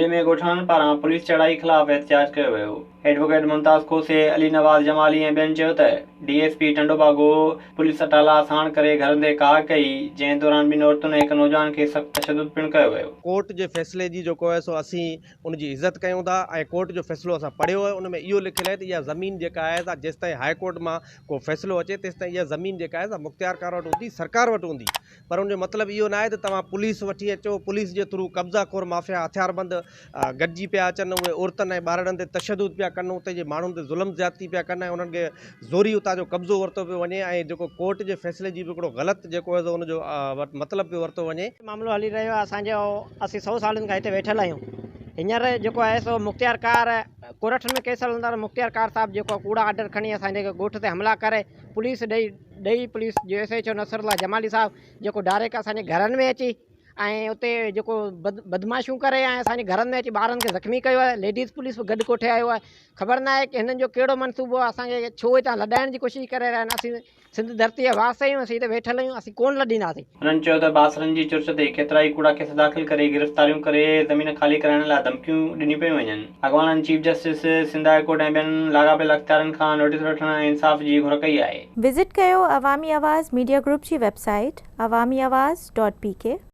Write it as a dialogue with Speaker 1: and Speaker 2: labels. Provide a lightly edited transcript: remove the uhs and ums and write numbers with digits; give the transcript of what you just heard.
Speaker 1: जिले में ॻोठाणनि पारां पुलिस चढ़ाई ख़िलाफ़ एहतजाज कयो वियो। एडवोकेट मुमताज़ खोसे, अली नवाज़ जमाली ऐं ॿियनि चयो त DSP टंडोबागो पुलिस अटाला साण करे घरनि ते काह कई, जंहिं दौरान ॿिनि औरतुनि ऐं हिक नौजवान खे सख़्तु तशदुद पिणु कयो वियो।
Speaker 2: कोर्ट जे फ़ैसिले जी जेको आहे सो असीं उनजी इज़त कयूं था ऐं कोर्ट जो फ़ैसिलो असां पढ़ियो आहे। उन में इहो लिखियलु आहे त इहा ज़मीन जेका आहे सा जेसिताईं हाई कोर्ट मां को फ़ैसिलो अचे तेसिताईं इहा ज़मीन जेका आहे सा मुख़्तियारकार वटि हूंदी, सरकार वटि हूंदी। पर उनजो मतिलबु इहो न आहे त तव्हां पुलिस वठी अचो, पुलिस जे थ्रू कब्ज़ाखोर माफ़िया हथियारबंद गॾिजी पिया अचनि, उहे औरतुनि ऐं ॿारनि ते तशदुद पिया कनि, उते जे माण्हुनि ते ज़ुल्म ज़्यादती पिया कनि ऐं उन्हनि खे ज़ोरी उतां जो कब्ज़ो वरितो पियो वञे ऐं जेको कोर्ट जे फ़ैसिले जी बि हिकिड़ो ग़लति जेको आहे उनजो मतिलबु पियो वरितो वञे।
Speaker 3: मामलो हली रहियो आहे असांजो, असीं 100 सालनि खां हिते वेठल आहियूं। हींअर जेको आहे सो मुख़्तियारकार कोरठनि में केस हलंदा, मुख़्तियारकार साहब जेको कूड़ा आर्डर खणी असांजे ॻोठ ते हमला करे पुलिस ॾेई पुलिस जो SHO नसरुल्ला जमाली साहब जेको डायरेक्ट असांजे घरनि में अची ऐं उते जेको बदमाशियूं करे ऐं असांजे घरनि में अची ॿारनि खे ज़ख़्मी कयो आहे। लेडीज़ पुलिस बि गॾु कोठे आयो आहे। ख़बर न आहे की हिननि जो कहिड़ो मनसूबो आहे, असांखे छो हितां लॾाइण जी कोशिशि करे रहिया आहिनि। असीं सिंध धरती जा वास आहियूं, असीं हिते वेठल आहियूं, असीं कोन लॾींदासीं।
Speaker 1: हुननि चयो त बासरनि जी चुर्च ते केतिरा ई कूड़ा केस दाख़िल करे गिरफ़्तारियूं करे ज़मीन ख़ाली कराइण लाइ धमकियूं ॾिनी पियूं वञनि। अॻवाननि chief justice, Sindh high court ऐं ॿियनि लाॻापियल अख़्तियारनि खां नोटिस वठण ऐं इंसाफ़ जी घुर कई आहे।
Speaker 4: विज़िट कयो अवामी आवाज़ मीडिया ग्रुप जी वेबसाइट awamiawaz.pk।